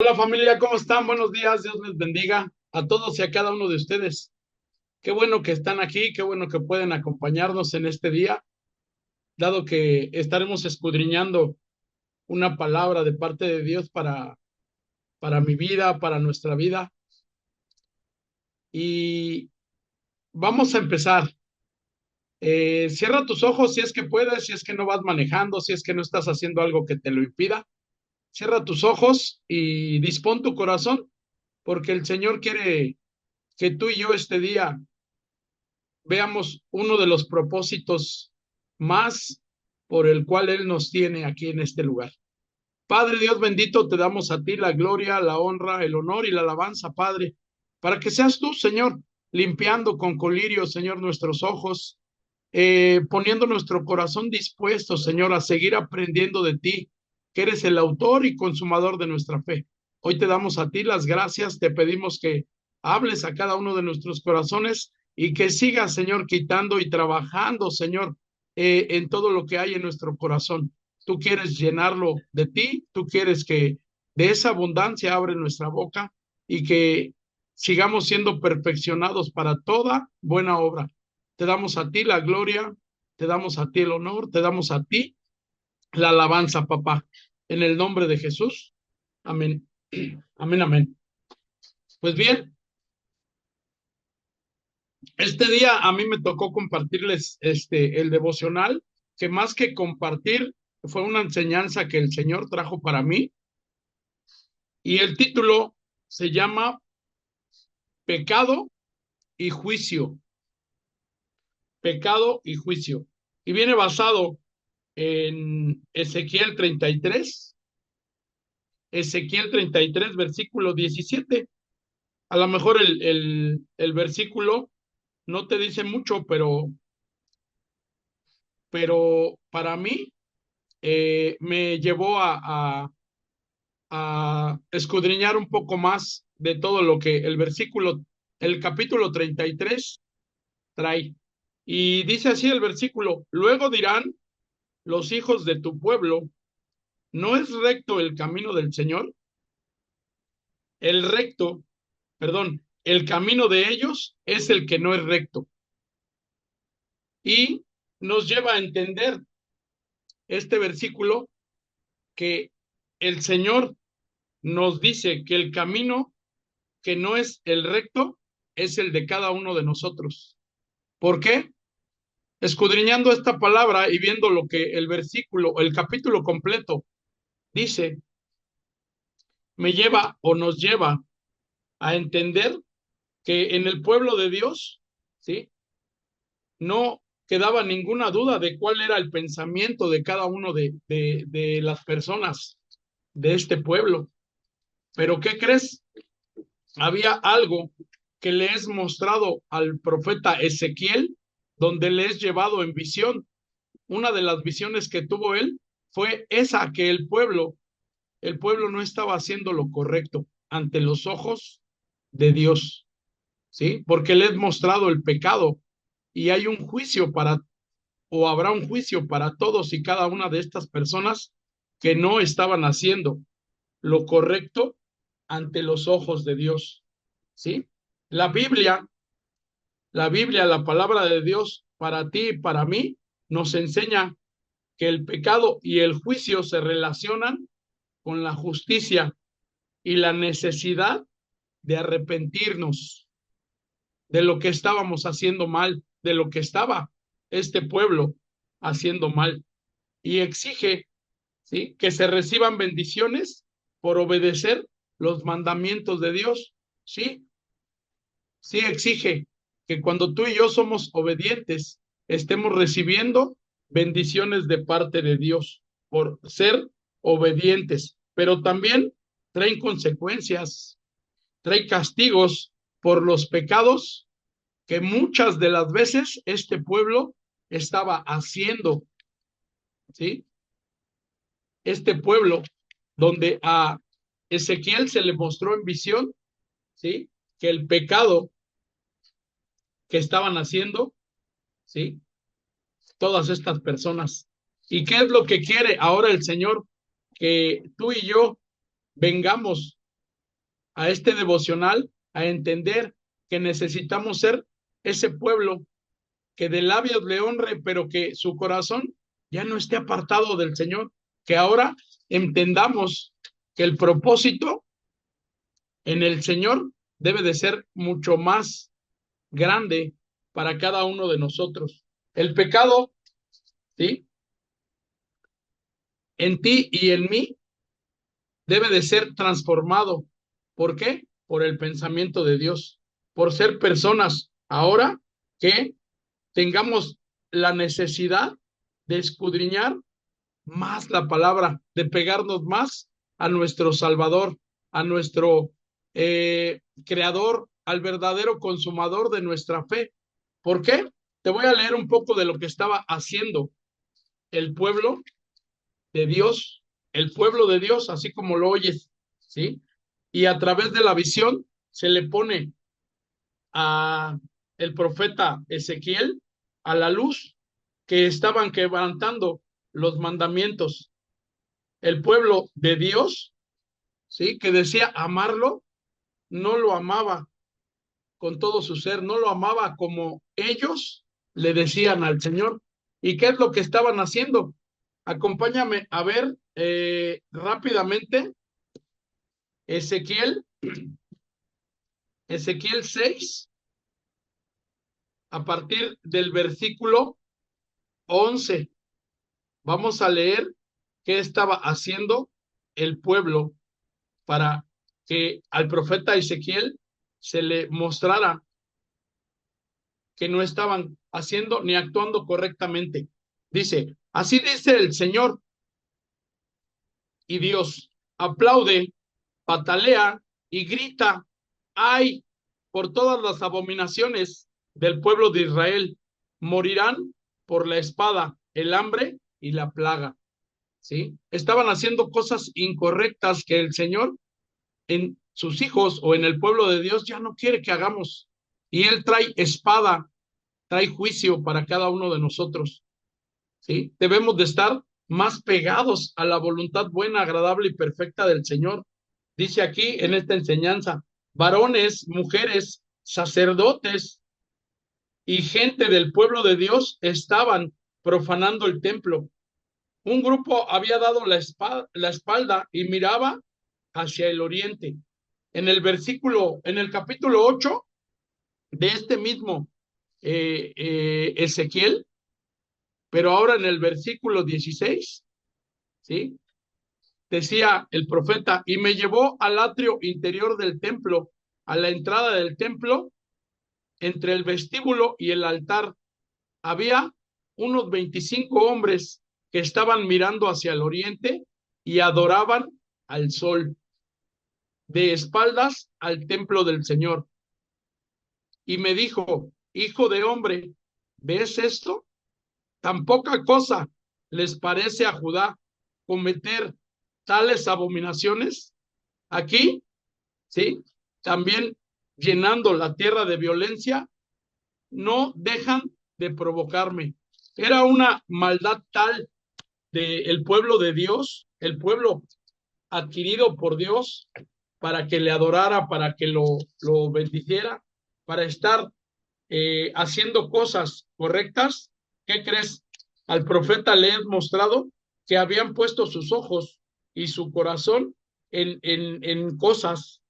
Hola familia, ¿cómo están? Buenos días, Dios les bendiga a todos y a cada uno de ustedes. Qué bueno que están aquí, qué bueno que pueden acompañarnos en este día, dado que estaremos escudriñando una palabra de parte de Dios para mi vida, para nuestra vida. Y vamos a empezar. Cierra tus ojos si es que puedes, si es que no vas manejando, si es que no estás haciendo algo que te lo impida. Cierra tus ojos y dispón tu corazón, porque el Señor quiere que tú y yo este día veamos uno de los propósitos más por el cual Él nos tiene aquí en este lugar. Padre Dios bendito, te damos a ti la gloria, la honra, el honor y la alabanza, Padre, para que seas tú, Señor, limpiando con colirio, Señor, nuestros ojos, poniendo nuestro corazón dispuesto, Señor, a seguir aprendiendo de ti, que eres el autor y consumador de nuestra fe. Hoy te damos a ti las gracias, te pedimos que hables a cada uno de nuestros corazones y que sigas, Señor, quitando y trabajando, Señor, en todo lo que hay en nuestro corazón. Tú quieres llenarlo de ti, tú quieres que de esa abundancia abre nuestra boca y que sigamos siendo perfeccionados para toda buena obra. Te damos a ti la gloria, te damos a ti el honor, te damos a ti la alabanza, papá. En el nombre de Jesús. Amén. Amén, amén. Pues bien, este día a mí me tocó compartirles el devocional, que más que compartir, fue una enseñanza que el Señor trajo para mí. Y el título se llama Pecado y Juicio. Pecado y Juicio. Y viene basado en Ezequiel 33, versículo 17. A lo mejor el versículo no te dice mucho, pero para mí me llevó a escudriñar un poco más de todo lo que el capítulo 33 trae. Y dice así el versículo: luego dirán los hijos de tu pueblo, ¿no es recto el camino del Señor? El recto, perdón, el camino de ellos es el que no es recto. Y nos lleva a entender este versículo que el Señor nos dice que el camino que no es el recto es el de cada uno de nosotros. ¿Por qué? Escudriñando esta palabra y viendo lo que el versículo, el capítulo completo dice, me lleva o nos lleva a entender que en el pueblo de Dios, ¿sí? No quedaba ninguna duda de cuál era el pensamiento de cada uno de las personas de este pueblo. Pero ¿qué crees? Había algo que le es mostrado al profeta Ezequiel, donde le es llevado en visión. Una de las visiones que tuvo él fue esa, que el pueblo no estaba haciendo lo correcto ante los ojos de Dios, ¿sí? Porque le es mostrado el pecado y hay un juicio o habrá un juicio para todos y cada una de estas personas que no estaban haciendo lo correcto ante los ojos de Dios, ¿sí? La Biblia, la palabra de Dios para ti y para mí, nos enseña que el pecado y el juicio se relacionan con la justicia y la necesidad de arrepentirnos de lo que estábamos haciendo mal, de lo que estaba este pueblo haciendo mal. Y exige, ¿sí?, que se reciban bendiciones por obedecer los mandamientos de Dios. Sí, sí exige que cuando tú y yo somos obedientes, estemos recibiendo bendiciones de parte de Dios por ser obedientes, pero también traen consecuencias, trae castigos por los pecados que muchas de las veces este pueblo estaba haciendo, ¿sí? Este pueblo donde a Ezequiel se le mostró en visión, ¿sí?, que el pecado que estaban haciendo, ¿sí?, todas estas personas. ¿Y qué es lo que quiere ahora el Señor? Que tú y yo vengamos. a este devocional a entender que necesitamos ser ese pueblo que de labios le honre, pero que su corazón ya no esté apartado del Señor, que ahora entendamos que el propósito en el Señor debe de ser mucho más grande para cada uno de nosotros. El pecado, ¿sí? En ti y en mí debe de ser transformado. ¿Por qué? Por el pensamiento de Dios, por ser personas ahora que tengamos la necesidad de escudriñar más la palabra, de pegarnos más a nuestro Salvador, a nuestro Creador, al verdadero consumador de nuestra fe. ¿Por qué? Te voy a leer un poco de lo que estaba haciendo el pueblo de Dios, el pueblo de Dios, así como lo oyes, ¿sí? Y a través de la visión se le pone a el profeta Ezequiel a la luz que estaban quebrantando los mandamientos. El pueblo de Dios, ¿sí? Que decía amarlo, no lo amaba con todo su ser, no lo amaba como ellos le decían al Señor. ¿Y qué es lo que estaban haciendo? Acompáñame a ver rápidamente Ezequiel, Ezequiel 6, a partir del versículo 11. Vamos a leer qué estaba haciendo el pueblo para que al profeta Ezequiel se le mostrara que no estaban haciendo ni actuando correctamente. Dice, así dice el Señor y Dios, aplaude, patalea y grita, ay, por todas las abominaciones del pueblo de Israel, morirán por la espada, el hambre y la plaga. ¿Sí? Estaban haciendo cosas incorrectas que el Señor en sus hijos o en el pueblo de Dios ya no quiere que hagamos. Y Él trae espada, trae juicio para cada uno de nosotros. ¿Sí? Debemos de estar más pegados a la voluntad buena, agradable y perfecta del Señor. Dice aquí en esta enseñanza, varones, mujeres, sacerdotes y gente del pueblo de Dios estaban profanando el templo. Un grupo había dado la espalda y miraba hacia el oriente. En el capítulo 8 de este mismo Ezequiel, pero ahora en el versículo 16, ¿sí? Decía el profeta, y me llevó al atrio interior del templo, a la entrada del templo, entre el vestíbulo y el altar. Había unos 25 hombres que estaban mirando hacia el oriente y adoraban al sol, de espaldas al templo del Señor. Y me dijo, hijo de hombre, ¿ves esto? Tan poca cosa les parece a Judá cometer tales abominaciones. Aquí, ¿sí? También llenando la tierra de violencia, no dejan de provocarme. Era una maldad tal del pueblo de Dios, el pueblo adquirido por Dios para que le adorara, para que lo bendiciera, para estar haciendo cosas correctas. ¿Qué crees? Al profeta le he mostrado que habían puesto sus ojos y su corazón en cosas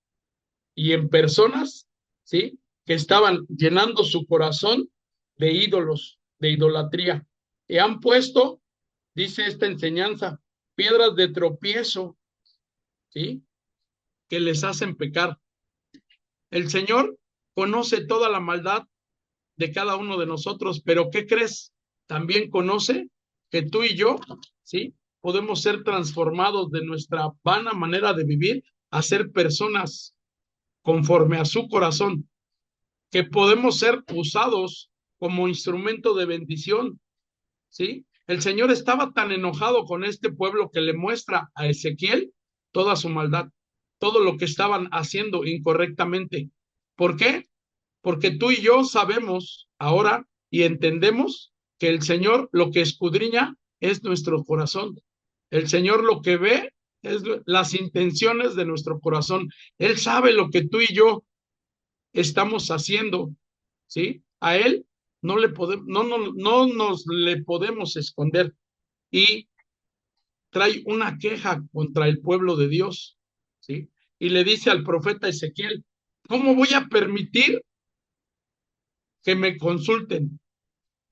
y en personas, ¿sí? Que estaban llenando su corazón de ídolos, de idolatría. Y han puesto, dice esta enseñanza, piedras de tropiezo, ¿sí? Que les hacen pecar. El Señor conoce toda la maldad de cada uno de nosotros, pero ¿qué crees? También conoce que tú y yo, ¿sí? Podemos ser transformados de nuestra vana manera de vivir a ser personas conforme a su corazón, que podemos ser usados como instrumento de bendición, ¿sí? El Señor estaba tan enojado con este pueblo que le muestra a Ezequiel toda su maldad, todo lo que estaban haciendo incorrectamente. ¿Por qué? Porque tú y yo sabemos ahora y entendemos que el Señor lo que escudriña es nuestro corazón. El Señor lo que ve es las intenciones de nuestro corazón. Él sabe lo que tú y yo estamos haciendo, ¿sí? A Él no le podemos, no nos le podemos esconder. Y trae una queja contra el pueblo de Dios, ¿sí? Y le dice al profeta Ezequiel, ¿cómo voy a permitir que me consulten?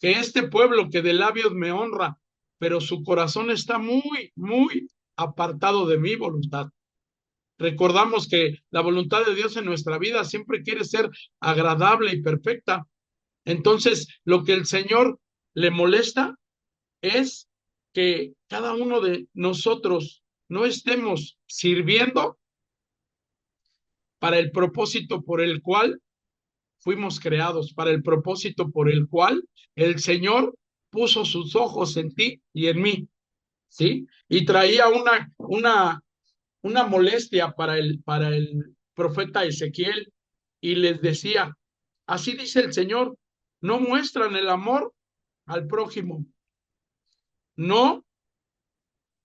Que este pueblo que de labios me honra, pero su corazón está muy, muy apartado de mi voluntad. Recordamos que la voluntad de Dios en nuestra vida siempre quiere ser agradable y perfecta. Entonces, lo que el Señor le molesta es que cada uno de nosotros no estemos sirviendo para el propósito por el cual fuimos creados, para el propósito por el cual el Señor puso sus ojos en ti y en mí, ¿sí? Y traía una molestia para el profeta Ezequiel y les decía, así dice el Señor, no muestran el amor al prójimo, no,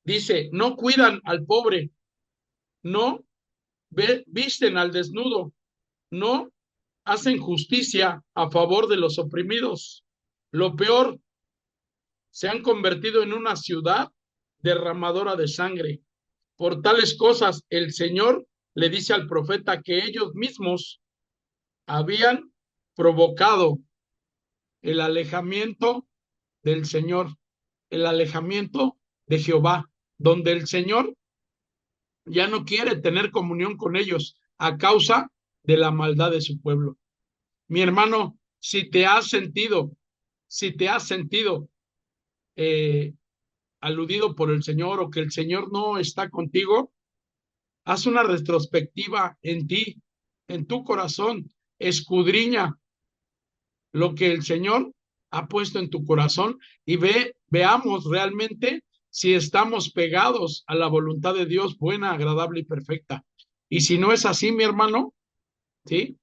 dice, no cuidan al pobre, no visten al desnudo, no hacen justicia a favor de los oprimidos. Lo peor, se han convertido en una ciudad derramadora de sangre. Por tales cosas, el Señor le dice al profeta que ellos mismos habían provocado el alejamiento del Señor, el alejamiento de Jehová, donde el Señor ya no quiere tener comunión con ellos a causa de la maldad de su pueblo. Mi hermano, si te has sentido eh, aludido por el Señor o que el Señor no está contigo, haz una retrospectiva en ti, en tu corazón, escudriña lo que el Señor ha puesto en tu corazón y veamos realmente si estamos pegados a la voluntad de Dios buena, agradable y perfecta. Y si no es así, mi hermano, ¿sí?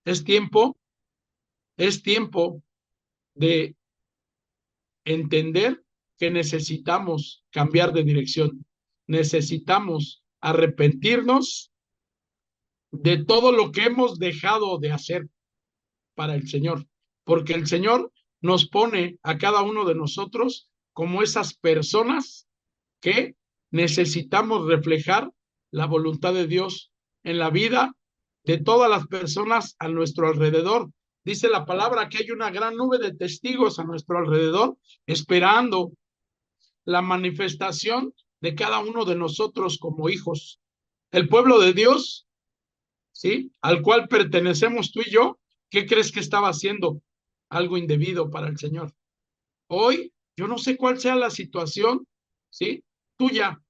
Es tiempo, es tiempo de entender que necesitamos cambiar de dirección, necesitamos arrepentirnos de todo lo que hemos dejado de hacer para el Señor, porque el Señor nos pone a cada uno de nosotros como esas personas que necesitamos reflejar la voluntad de Dios en la vida de todas las personas a nuestro alrededor. Dice la palabra que hay una gran nube de testigos a nuestro alrededor esperando la manifestación de cada uno de nosotros como hijos. El pueblo de Dios, ¿sí? Al cual pertenecemos tú y yo, ¿qué crees que estaba haciendo? Algo indebido para el Señor. Hoy, yo no sé cuál sea la situación, ¿sí? Tuya,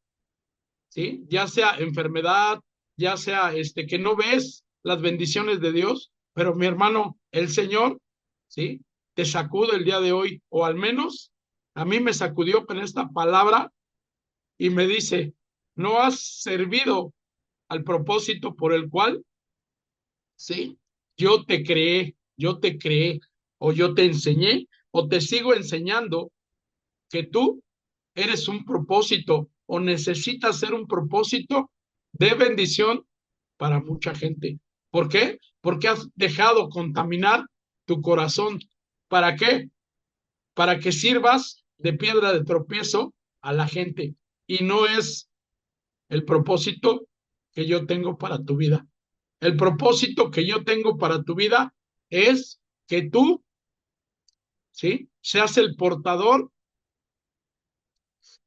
¿sí? Ya sea enfermedad, ya sea que no ves las bendiciones de Dios, pero mi hermano, el Señor, ¿sí? Te sacude el día de hoy, o al menos a mí me sacudió con esta palabra y me dice, no has servido al propósito por el cual, ¿sí? Yo te creé, o yo te enseñé, o te sigo enseñando que tú eres un propósito o necesitas ser un propósito de bendición para mucha gente. ¿Por qué? Porque has dejado contaminar tu corazón. ¿Para qué? Para que sirvas de piedra de tropiezo a la gente. Y no es el propósito que yo tengo para tu vida. El propósito que yo tengo para tu vida es que tú, ¿sí? Seas el portador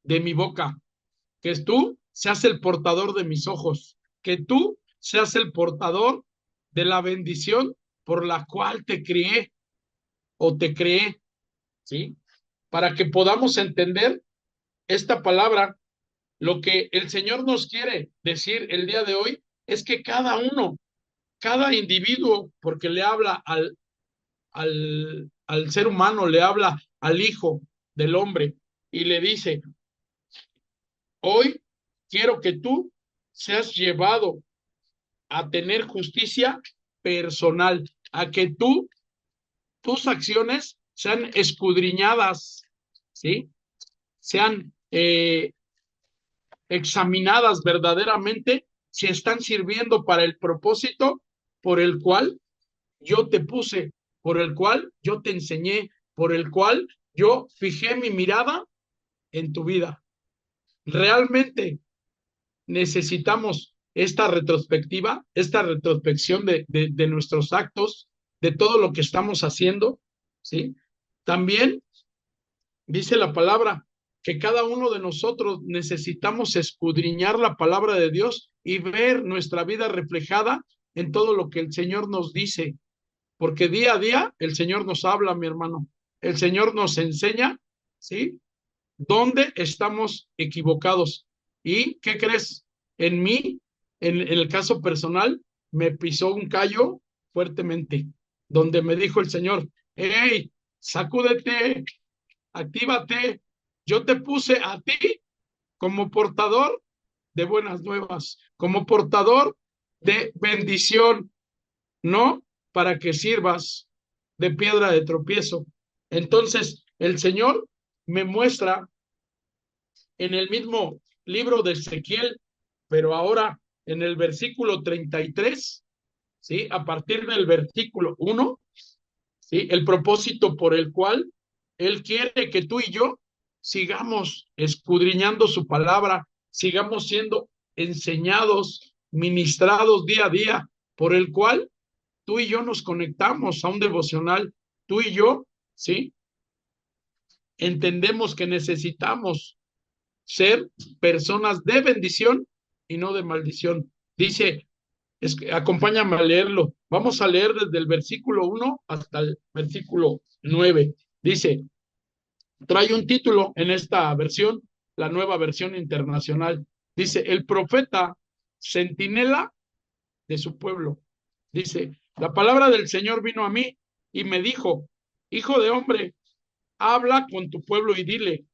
de mi boca, que tú seas el portador de mis ojos, que tú seas el portador de la bendición por la cual te crié o te creé, ¿sí? Para que podamos entender esta palabra, lo que el Señor nos quiere decir el día de hoy es que cada uno, cada individuo, porque le habla al ser humano, le habla al hijo del hombre y le dice, hoy quiero que tú seas llevado a tener justicia personal, a que tus acciones sean escudriñadas, ¿sí? Sean examinadas verdaderamente si están sirviendo para el propósito por el cual yo te puse, por el cual yo te enseñé, por el cual yo fijé mi mirada en tu vida. Realmente necesitamos esta retrospectiva, esta retrospección de nuestros actos, de todo lo que estamos haciendo, ¿sí? También dice la palabra que cada uno de nosotros necesitamos escudriñar la palabra de Dios y ver nuestra vida reflejada en todo lo que el Señor nos dice, porque día a día el Señor nos habla, mi hermano. El Señor nos enseña, ¿sí? ¿Dónde estamos equivocados? ¿Y qué crees? En mí, en el caso personal, me pisó un callo fuertemente, donde me dijo el Señor, hey, sacúdete, actívate, yo te puse a ti como portador de buenas nuevas, como portador de bendición, no para que sirvas de piedra de tropiezo. Entonces, el Señor me muestra en el mismo libro de Ezequiel, pero ahora en el versículo 33, ¿sí? A partir del versículo 1, ¿sí? El propósito por el cual Él quiere que tú y yo sigamos escudriñando su palabra, sigamos siendo enseñados, ministrados día a día, por el cual tú y yo nos conectamos a un devocional, tú y yo, ¿sí? Entendemos que necesitamos ser personas de bendición y no de maldición. Dice, acompáñame a leerlo. Vamos a leer desde el versículo 1 hasta el versículo 9. Dice, trae un título en esta versión, la nueva versión internacional. Dice, el profeta centinela de su pueblo. Dice, la palabra del Señor vino a mí y me dijo, hijo de hombre, habla con tu pueblo y dile,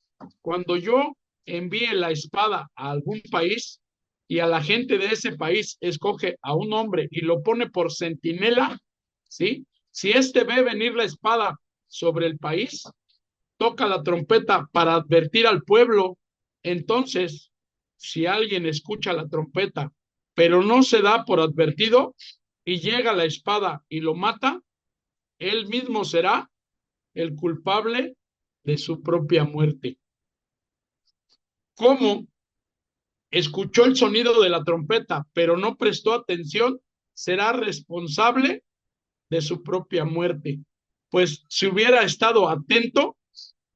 cuando yo envíe la espada a algún país y a la gente de ese país escoge a un hombre y lo pone por centinela, ¿sí? Si éste ve venir la espada sobre el país, toca la trompeta para advertir al pueblo. Entonces, si alguien escucha la trompeta, pero no se da por advertido y llega la espada y lo mata, él mismo será el culpable de su propia muerte. ¿Cómo escuchó el sonido de la trompeta, pero no prestó atención? Será responsable de su propia muerte. Pues si hubiera estado atento,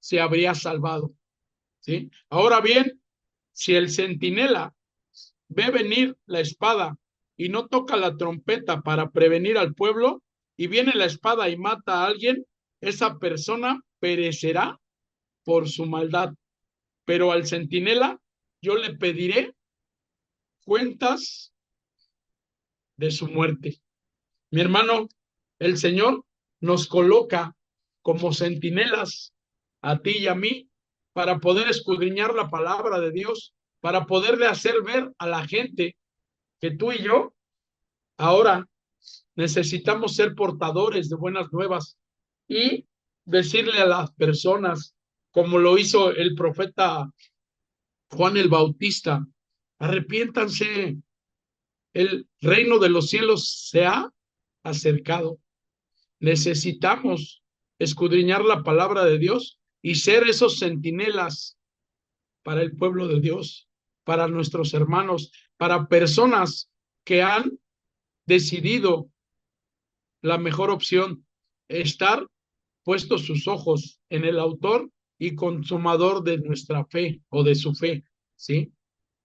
se habría salvado. ¿Sí? Ahora bien, si el centinela ve venir la espada y no toca la trompeta para prevenir al pueblo, y viene la espada y mata a alguien, esa persona perecerá por su maldad. Pero al centinela yo le pediré cuentas de su muerte. Mi hermano, el Señor nos coloca como centinelas a ti y a mí para poder escudriñar la palabra de Dios, para poderle hacer ver a la gente que tú y yo ahora necesitamos ser portadores de buenas nuevas y decirle a las personas, como lo hizo el profeta Juan el Bautista, arrepiéntanse, el reino de los cielos se ha acercado. Necesitamos escudriñar la palabra de Dios y ser esos centinelas para el pueblo de Dios, para nuestros hermanos, para personas que han decidido la mejor opción, estar puestos sus ojos en el autor y consumador de nuestra fe o de su fe, ¿sí?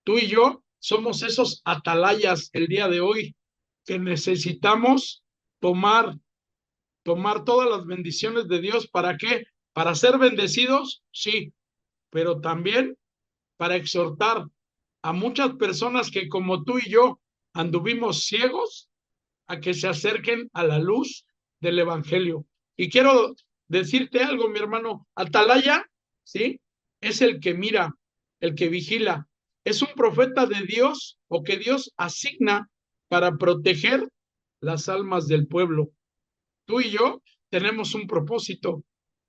Tú y yo somos esos atalayas el día de hoy que necesitamos tomar, tomar todas las bendiciones de Dios. ¿Para qué? Para ser bendecidos, sí, pero también para exhortar a muchas personas que como tú y yo anduvimos ciegos a que se acerquen a la luz del Evangelio. Y quiero decirte algo, mi hermano, atalaya, ¿sí? Es el que mira, el que vigila. Es un profeta de Dios o que Dios asigna para proteger las almas del pueblo. Tú y yo tenemos un propósito,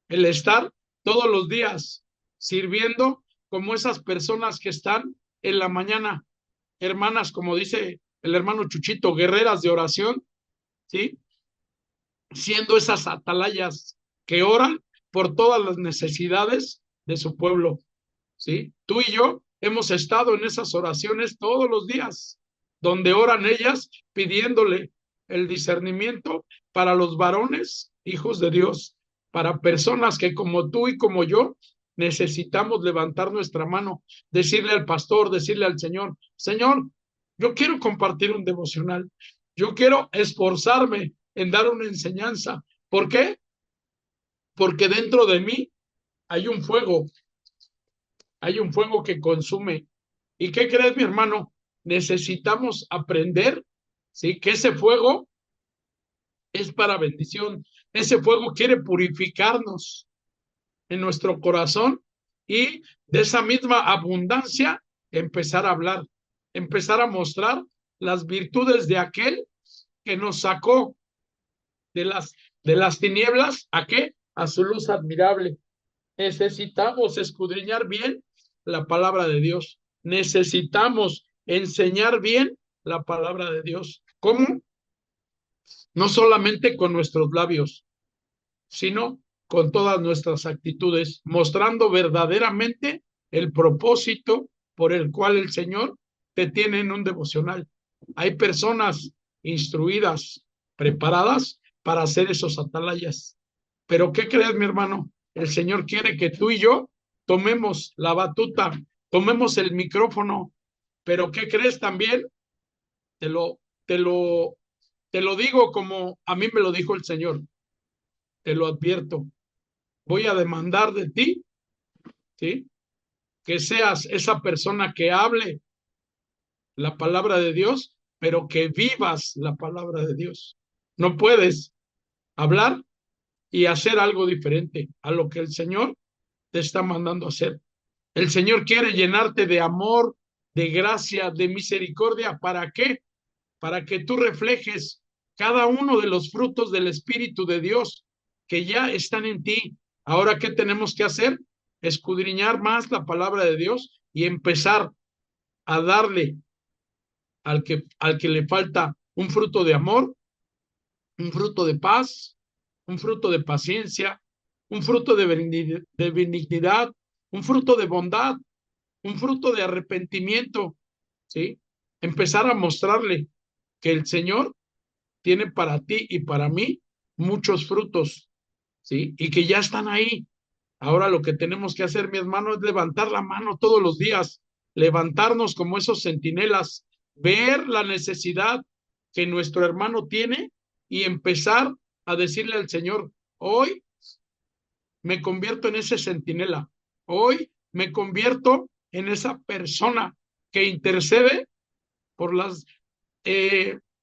el estar todos los días sirviendo como esas personas que están en la mañana, hermanas, como dice el hermano Chuchito, guerreras de oración, ¿sí? Siendo esas atalayas que oran por todas las necesidades de su pueblo, ¿sí? Tú y yo hemos estado en esas oraciones todos los días, donde oran ellas pidiéndole el discernimiento para los varones, hijos de Dios, para personas que como tú y como yo necesitamos levantar nuestra mano, decirle al pastor, decirle al Señor, Señor, yo quiero compartir un devocional, yo quiero esforzarme en dar una enseñanza. ¿Por qué? Porque dentro de mí hay un fuego, hay un fuego que consume. ¿Y qué crees, mi hermano? Necesitamos aprender, ¿sí? Que ese fuego es para bendición. Ese fuego quiere purificarnos en nuestro corazón y de esa misma abundancia empezar a hablar, empezar a mostrar las virtudes de aquel que nos sacó de las tinieblas, ¿a qué? A su luz admirable. Necesitamos escudriñar bien la palabra de Dios. Necesitamos enseñar bien la palabra de Dios. ¿Cómo? No solamente con nuestros labios, sino con todas nuestras actitudes, mostrando verdaderamente el propósito por el cual el Señor te tiene en un devocional. Hay personas instruidas, preparadas para hacer esos atalayas. Pero ¿qué crees, mi hermano? El Señor quiere que tú y yo tomemos la batuta, tomemos el micrófono. Pero ¿qué crees también? Te lo, te lo, te lo digo como a mí me lo dijo el Señor. Te lo advierto. Voy a demandar de ti, ¿sí? Que seas esa persona que hable la palabra de Dios, pero que vivas la palabra de Dios. No puedes hablar y hacer algo diferente a lo que el Señor te está mandando a hacer. El Señor quiere llenarte de amor, de gracia, de misericordia. ¿Para qué? Para que tú reflejes cada uno de los frutos del Espíritu de Dios que ya están en ti. Ahora, ¿qué tenemos que hacer? Escudriñar más la palabra de Dios y empezar a darle al que le falta un fruto de amor, un fruto de paz, un fruto de paciencia, un fruto de benignidad, un fruto de bondad, un fruto de arrepentimiento, ¿sí? Empezar a mostrarle que el Señor tiene para ti y para mí muchos frutos, ¿sí? Y que ya están ahí. Ahora lo que tenemos que hacer, mi hermano, es levantar la mano todos los días, levantarnos como esos centinelas, ver la necesidad que nuestro hermano tiene y empezar a decirle al Señor, hoy me convierto en ese centinela, hoy me convierto en esa persona que intercede por las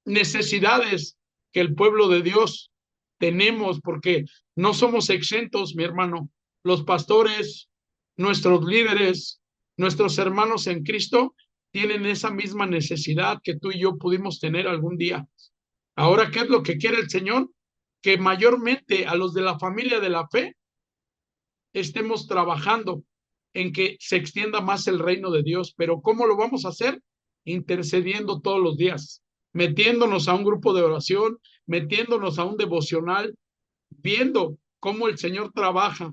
necesidades que el pueblo de Dios tenemos, porque no somos exentos, mi hermano. Los pastores, nuestros líderes, nuestros hermanos en Cristo tienen esa misma necesidad que tú y yo pudimos tener algún día. Ahora, ¿qué es lo que quiere el Señor? Que mayormente a los de la familia de la fe estemos trabajando en que se extienda más el reino de Dios. Pero ¿cómo lo vamos a hacer? Intercediendo todos los días, metiéndonos a un grupo de oración, metiéndonos a un devocional, viendo cómo el Señor trabaja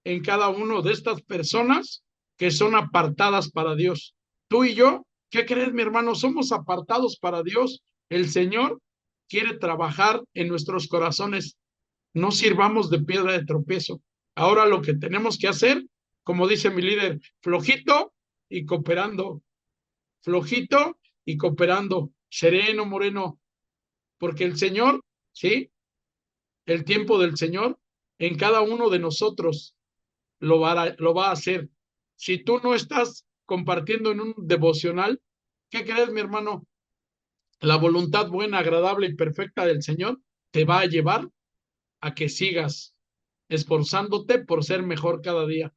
en cada uno de estas personas que son apartadas para Dios. Tú y yo, ¿qué crees, mi hermano? Somos apartados para Dios. El Señor quiere trabajar en nuestros corazones. No sirvamos de piedra de tropiezo. Ahora lo que tenemos que hacer, como dice mi líder, flojito y cooperando, flojito y cooperando, sereno, moreno, porque el Señor, ¿sí? El tiempo del Señor en cada uno de nosotros lo va a hacer. Si tú no estás compartiendo en un devocional, ¿qué crees, mi hermano? La voluntad buena, agradable y perfecta del Señor te va a llevar a que sigas esforzándote por ser mejor cada día,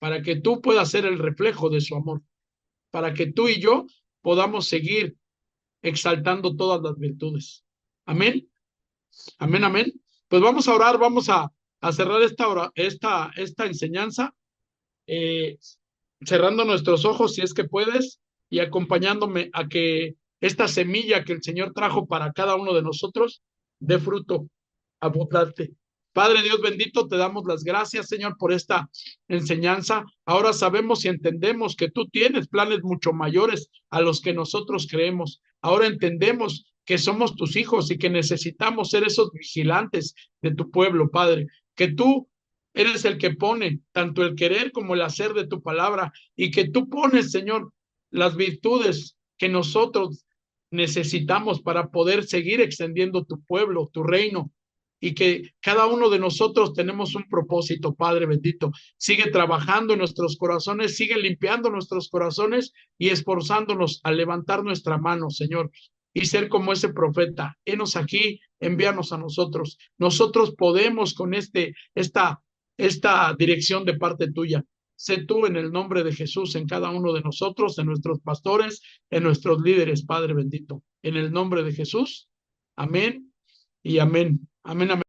para que tú puedas ser el reflejo de su amor, para que tú y yo podamos seguir exaltando todas las virtudes. Amén, amén, amén. Pues vamos a orar, vamos a cerrar esta enseñanza. cerrando nuestros ojos si es que puedes y acompañándome a que esta semilla que el Señor trajo para cada uno de nosotros dé fruto abundante. Padre Dios bendito, te damos las gracias, Señor, por esta enseñanza. Ahora sabemos y entendemos que tú tienes planes mucho mayores a los que nosotros creemos. Ahora entendemos que somos tus hijos y que necesitamos ser esos vigilantes de tu pueblo, Padre. Que tú eres el que pone tanto el querer como el hacer de tu palabra y que tú pones, Señor, las virtudes que nosotros necesitamos para poder seguir extendiendo tu pueblo, tu reino, y que cada uno de nosotros tenemos un propósito, Padre bendito. Sigue trabajando en nuestros corazones, sigue limpiando nuestros corazones y esforzándonos a levantar nuestra mano, Señor, y ser como ese profeta. Henos aquí, envíanos a nosotros. Nosotros podemos con esta dirección de parte tuya. Sé tú en el nombre de Jesús en cada uno de nosotros, en nuestros pastores, en nuestros líderes, Padre bendito. En el nombre de Jesús. Amén y amén. Amén, amén.